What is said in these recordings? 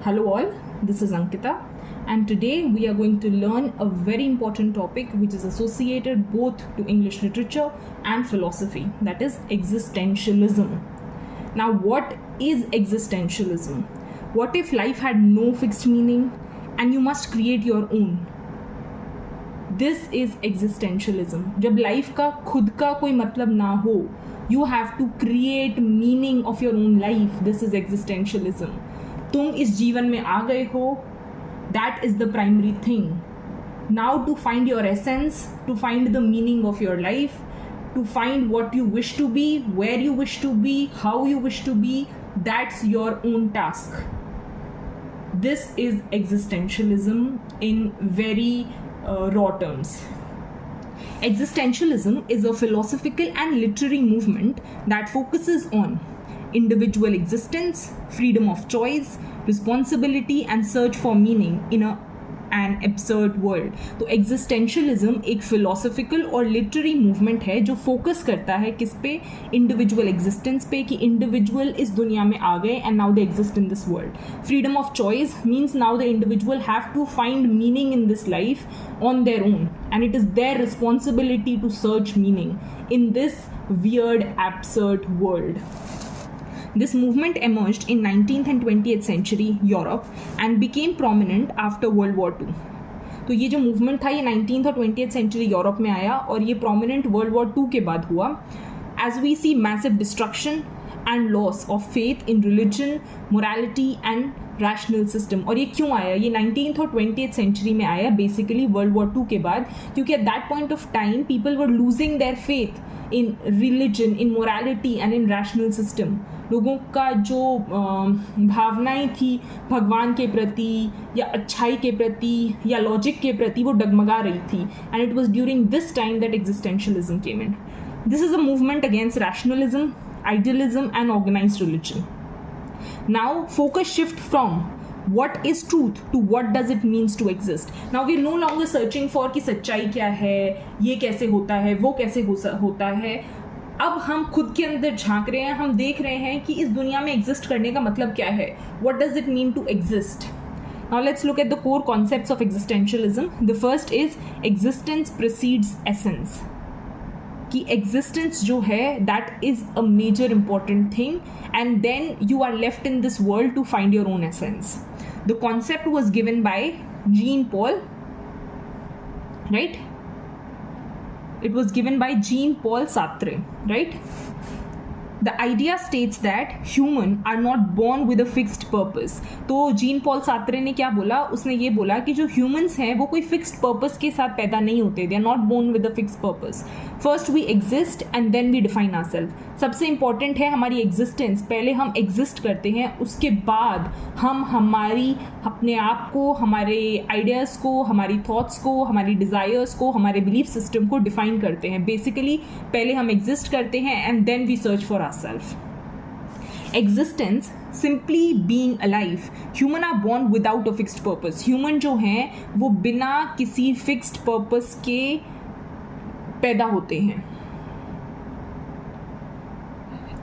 Hello all, this is Ankita and today we are going to learn a very important topic which is associated both to English literature and philosophy, that is existentialism. Now what is existentialism? What if life had no fixed meaning and you must create your own? This is existentialism. जब life का खुद का कोई मतलब ना हो, you have to create meaning of your own life. This is existentialism. तुम इस जीवन में आ गए हो, that is the primary thing. Now to find your essence, to find the meaning of your life, to find what you wish to be, where you wish to be, how you wish to be, that's your own task. This is existentialism in very raw terms. Existentialism is a philosophical and literary movement that focuses on individual existence, freedom of choice, responsibility and search for meaning in an absurd world. तो existentialism एक philosophical और literary movement है जो focus करता है किस पे, individual existence पे, कि individual इस दुनिया में आ गए and now they exist in this world. Freedom of choice means now the individual have to find meaning in this life on their own and it is their responsibility to search meaning in this weird absurd world. This movement emerged in 19th and 20th century Europe and became prominent after World War II. तो ये जो movement था ये 19th और 20th century Europe में आया और ये प्रोमिनेंट वर्ल्ड वॉर 2 के बाद हुआ. As we see massive destruction and loss of faith in religion, morality and rational system. और ये क्यों आया? ये 19th और 20th सेंचुरी में आया बेसिकली वर्ल्ड वॉर 2 के बाद, क्योंकि at that point of time people were losing their faith in religion, in morality and in rational system. लोगों का जो भावनाएं थी भगवान के प्रति या अच्छाई के प्रति या लॉजिक के प्रति वो डगमगा रही थी. And it was during this time that existentialism came in. This is a movement against rationalism, idealism and organized religion. Now focus shift from what is truth to what does it means to exist. Now we are no longer searching for कि सच्चाई क्या है, ये कैसे होता है, वो कैसे होता है. अब हम खुद के अंदर झांक रहे हैं, हम देख रहे हैं कि इस दुनिया में एग्जिस्ट करने का मतलब क्या है. What does it mean to exist? Now let's look at the core concepts of existentialism. The first is existence precedes essence. कि एग्जिस्टेंस जो है that is a major important thing and then you are left in this world to find your own essence. The concept was given by Jean Paul, right? It was given by Jean-Paul Sartre, right? The idea states that human are not born with a fixed purpose. तो Jean Paul सात्रे ने क्या बोला? उसने ये बोला कि जो humans हैं वो कोई फिक्स्ड पर्पस के साथ पैदा नहीं होते. They are not born with a fixed purpose. First we exist and then we define ourself. सबसे इंपॉर्टेंट है हमारी एग्जिस्टेंस. पहले हम एग्जिस्ट करते हैं, उसके बाद हम हमारी अपने आप को, हमारे आइडियाज़ को, हमारी थॉट्स को, हमारी डिज़ायर्स को, हमारे बिलीफ सिस्टम को डिफाइन करते हैं. बेसिकली पहले हम एग्जिस्ट करते हैं and then we search for ourselves. Existence, simply being alive. Human are born without a fixed purpose. Human जो हैं वो बिना किसी फिक्स्ड पर्पस के पैदा होते हैं.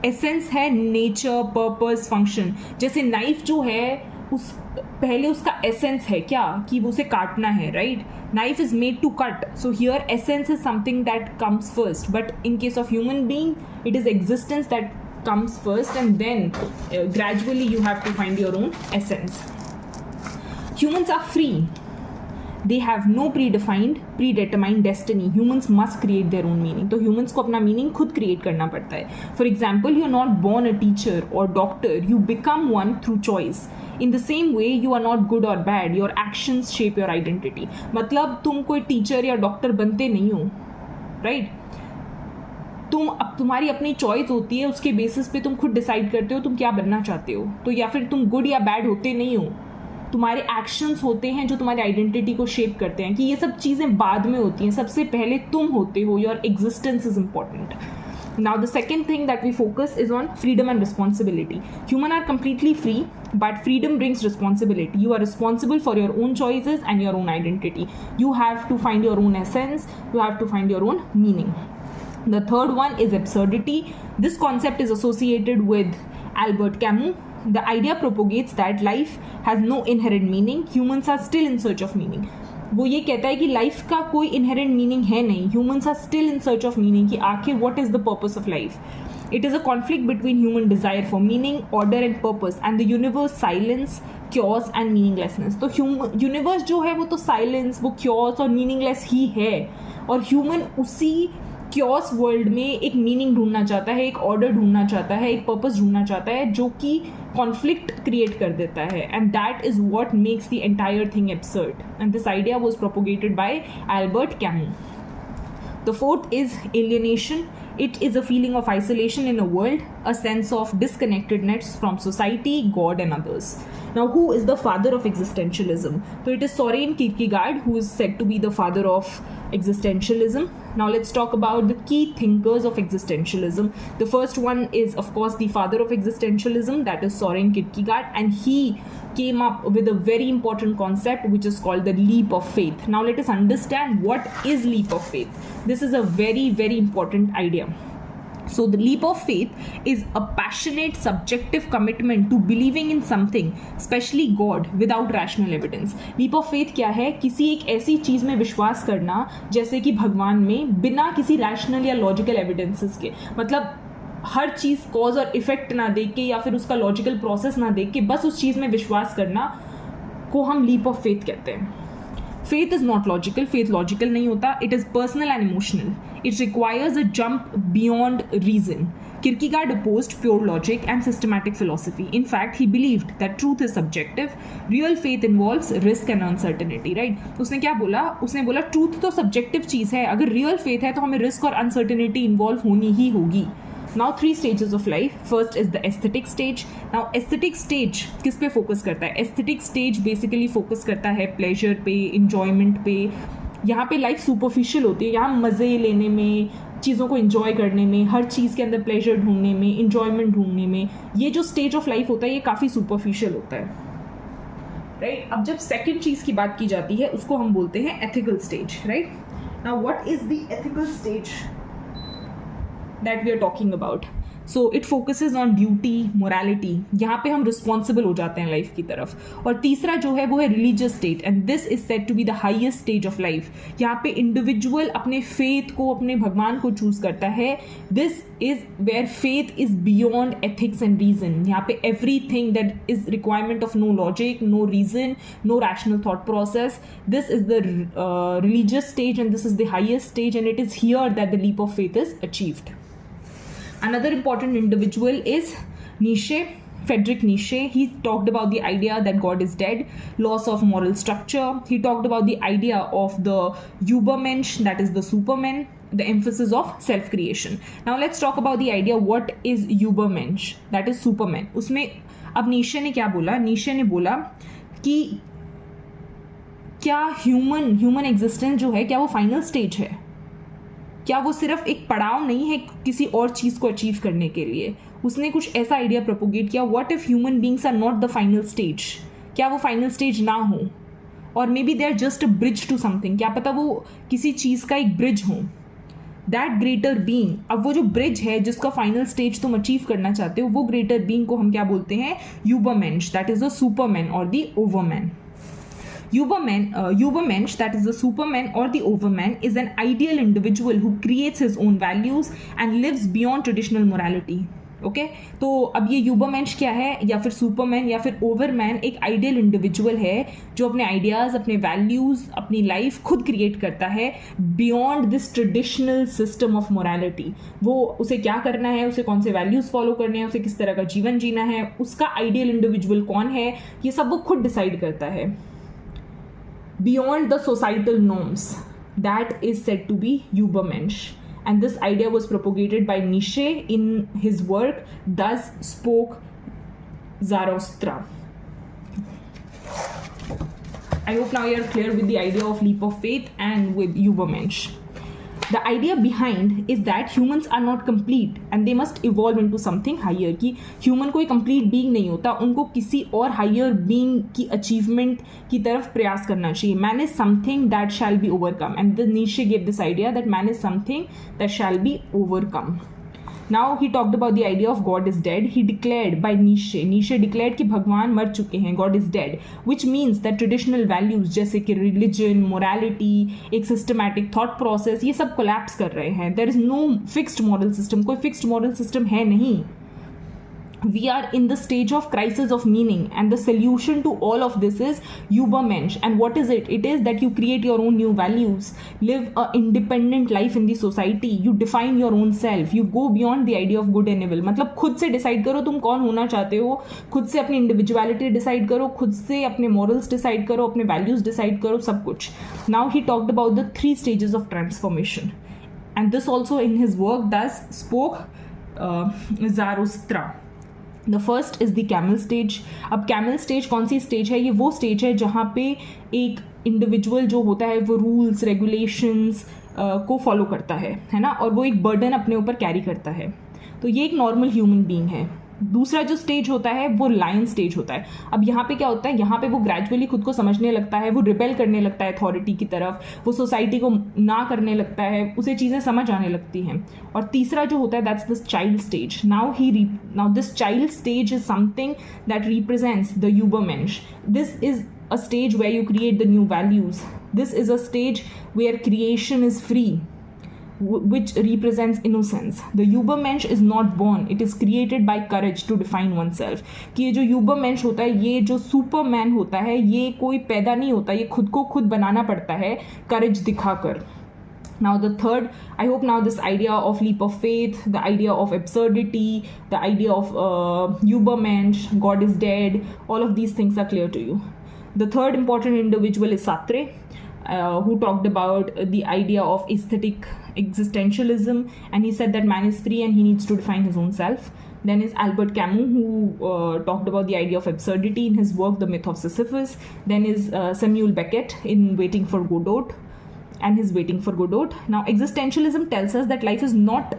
एसेंस है नेचर, पर्पस, फंक्शन. जैसे नाइफ जो है उस पहले उसका एसेंस है क्या, कि वो उसे काटना है, right? Knife is made to cut. So here essence is something that comes first. But in case of human being, it is existence that comes first and then gradually you have to find your own essence. Humans are free. They have no predetermined destiny. Humans must create their own meaning. तो humans को अपना meaning खुद create करना पड़ता है. For example, you are not born a teacher or doctor. You become one through choice. In the same way, you are not good or bad. Your actions shape your identity. मतलब तुम कोई teacher या doctor बनते नहीं हो, right? तुम्हारी अपनी choice होती है, उसके बेसिस पे तुम खुद डिसाइड करते हो तुम क्या बनना चाहते हो. तो या फिर तुम गुड या बैड होते नहीं हो, तुम्हारे एक्शंस होते हैं जो तुम्हारी आइडेंटिटी को शेप करते हैं. कि ये सब चीज़ें बाद में होती हैं, सबसे पहले तुम होते हो. Your existence is important. Now the second thing that we focus is on freedom and responsibility. Humans are completely free, but freedom brings responsibility. You are responsible for your own choices and your own identity. You have to find your own essence. You have to find your own meaning. The third one is absurdity. This concept is associated with Albert Camus, The idea propagates that life has no inherent meaning, humans are still in search of meaning. वो ये कहता है कि life का कोई inherent meaning है नहीं, humans are still in search of meaning, कि आखिर what is the purpose of life. It is a conflict between human desire for meaning, order and purpose and the universe silence, chaos and meaninglessness. तो universe जो है वो तो silence, वो chaos और meaningless ही है, और ह्यूमन उसी chaos वर्ल्ड में एक मीनिंग ढूंढना चाहता है, एक ऑर्डर ढूंढना चाहता है, एक पर्पस ढूंढना चाहता है जो कि कॉन्फ्लिक्ट क्रिएट कर देता है. And that is what makes the entire thing absurd. And this idea was propagated bye Albert Camus. The fourth is alienation. It is a feeling of isolation in a world, a sense of disconnectedness from society, God and others. Now, who is the father of existentialism? So it is Soren Kierkegaard, who is said to be the father of existentialism. Now let's talk about the key thinkers of existentialism. The first one is, of course, the father of existentialism, that is Soren Kierkegaard, and he came up with a very important concept which is called the leap of faith. Now let us understand what is leap of faith. This is a very, very important idea. So the leap of faith is a passionate subjective commitment to believing in something, especially God, without rational evidence. Leap of faith क्या है? किसी एक ऐसी चीज में विश्वास करना जैसे कि भगवान में, बिना किसी रैशनल या लॉजिकल एविडेंसेस के. मतलब हर चीज़ कॉज और इफेक्ट ना देख के या फिर उसका लॉजिकल प्रोसेस ना देख के बस उस चीज़ में विश्वास करना को हम लीप ऑफ फेथ कहते हैं. Faith is not logical, faith logical नहीं होता, it is personal and emotional. It requires a jump beyond reason. Kierkegaard opposed pure logic and systematic philosophy. In fact, he believed that truth is subjective. Real faith involves risk and uncertainty, right? उसने क्या बोला? उसने बोला truth तो subjective चीज़ है, अगर real faith है तो हमें रिस्क और अनसर्टेनिटी इन्वॉल्व होनी ही होगी. Now 3 stages of life. First is the aesthetic stage. Now aesthetic stage किस पे फोकस करता है? Aesthetic stage basically फोकस करता है pleasure पे, enjoyment पे. यहाँ पे लाइफ सुपरफिशियल होती है, यहाँ मज़े लेने में, चीज़ों को enjoy करने में, हर चीज़ के अंदर pleasure ढूंढने में, enjoyment ढूंढने में. ये जो stage of life होता है ये काफ़ी superficial होता है, right? अब जब second चीज़ की बात की जाती है उसको हम बोलते हैं ethical stage, right? Now what is the ethical stage that we are talking about? So it focuses on duty, morality. यहाँ पे हम रिस्पॉन्सिबल हो जाते हैं लाइफ की तरफ. और तीसरा जो है वो है religious state, and this is said to be the highest stage of life. यहाँ पे इंडिविजुअल अपने फेथ को, अपने भगवान को चूज करता है. This is where faith is beyond ethics and reason. यहाँ पे everything that is requirement of no logic, no reason, no rational thought process. This is the religious stage and this is the highest stage, and it is here that the leap of faith is achieved. Another important individual is Nietzsche, Friedrich Nietzsche. He talked about the idea that God is dead, loss of moral structure. He talked about the idea of the Übermensch, that is the Superman, the emphasis of self-creation. Now let's talk about the idea what is Übermensch, that is Superman. उसमें अब नीशे ने क्या बोला? नीशे ने बोला कि क्या human existence जो है क्या वो फाइनल स्टेज है? क्या वो सिर्फ एक पड़ाव नहीं है किसी और चीज़ को अचीव करने के लिए? उसने कुछ ऐसा आइडिया प्रोपोगेट किया, what if human beings are not the final stage? क्या वो फाइनल स्टेज ना हो, और maybe they are just a bridge to something. क्या पता वो किसी चीज़ का एक ब्रिज हो, दैट ग्रेटर बीइंग. अब वो जो ब्रिज है जिसका फाइनल स्टेज तुम अचीव करना चाहते हो, वो ग्रेटर बीइंग को हम क्या बोलते हैं? यूबरमेंश, दैट इज द सुपरमैन और the ओवरमैन. Übermensch, that is the Superman or the Overman, is an ideal individual who creates his own values and lives beyond traditional morality. Okay तो अब ये यूबरमेंश क्या है, या फिर सुपरमैन या फिर ओवरमैन एक आइडियल इंडिविजुअल है जो अपने आइडियाज़, अपने वैल्यूज़, अपनी लाइफ खुद क्रिएट करता है beyond this traditional system of morality. वो उसे क्या करना है, उसे कौन से वैल्यूज़ फॉलो करने हैं, उसे किस तरह का जीवन जीना है, उसका आइडियल इंडिविजुअल कौन है, ये सब वो खुद डिसाइड करता है. Beyond the societal norms, that is said to be Übermensch, and this idea was propagated by Nietzsche in his work Thus Spoke Zarathustra. I hope now you are clear with the idea of leap of faith and with Übermensch. The idea behind is that humans are not complete and they must evolve into something higher. कि human कोई complete being नहीं होता, उनको किसी और higher being की achievement की तरफ प्रयास करना चाहिए. Man is something that shall be overcome, and the Nietzsche gave this idea that man is something that shall be overcome. Now he talked about the idea of God is dead. He declared by Nietzsche declared कि भगवान मर चुके हैं, God is dead, which means that traditional values जैसे कि religion, morality, एक systematic thought process, ये सब collapse कर रहे हैं. There is no fixed moral system. कोई fixed moral system है नहीं. We are in the stage of crisis of meaning, and the solution to all of this is Übermensch. And what is it? It is that you create your own new values, live an independent life in the society, you define your own self, you go beyond the idea of good and evil. मतलब खुद से decide करो तुम कौन होना चाहते हो, खुद से अपनी इंडिविजुअलिटी डिसाइड करो, खुद से अपने मॉरल्स डिसाइड करो, अपने वैल्यूज डिसाइड करो, सब कुछ. Now he talked about the 3 stages of transformation, and this also in his work thus spoke Zarathustra. The first is the camel stage. अब कैमल स्टेज कौन सी स्टेज है? ये वो स्टेज है जहाँ पे एक इंडिविजुअल जो होता है वो रूल्स रेगुलेशंस को फॉलो करता है ना, और वो एक बर्डन अपने ऊपर कैरी करता है. तो ये एक नॉर्मल ह्यूमन बीइंग है. दूसरा जो स्टेज होता है वो लायन स्टेज होता है. अब यहाँ पे क्या होता है, यहाँ पे वो ग्रेजुअली खुद को समझने लगता है, वो रिबेल करने लगता है अथॉरिटी की तरफ, वो सोसाइटी को ना करने लगता है, उसे चीज़ें समझ आने लगती हैं. और तीसरा जो होता है that's the child stage. Now this child stage is something that represents the Übermensch. This is a stage where you create the new values. This is a stage where creation is free, which represents innocence. The Übermensch is not born, it is created by courage to define oneself. कि ये जो Übermensch होता है, ये जो Superman होता है, ये कोई पैदा नहीं होता, ये खुद को खुद बनाना पड़ता है courage दिखाकर. Now the third, I hope now this idea of leap of faith, the idea of absurdity, the idea of Übermensch, God is dead, all of these things are clear to you. The third important individual is Sartre, who talked about the idea of aesthetic existentialism, and he said that man is free and he needs to define his own self. Then is Albert Camus, who talked about the idea of absurdity in his work The Myth of Sisyphus. Then is Samuel Beckett in Waiting for Godot, and his Waiting for Godot. Now existentialism tells us that life is not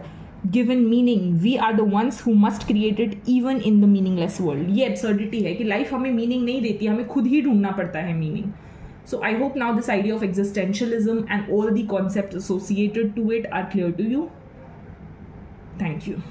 given meaning, we are the ones who must create it even in the meaningless world. ये absurdity है कि life हमें meaning नहीं देती, हमें खुद ही ढूंढना पड़ता है meaning. So I hope now this idea of existentialism and all the concepts associated to it are clear to you. Thank you.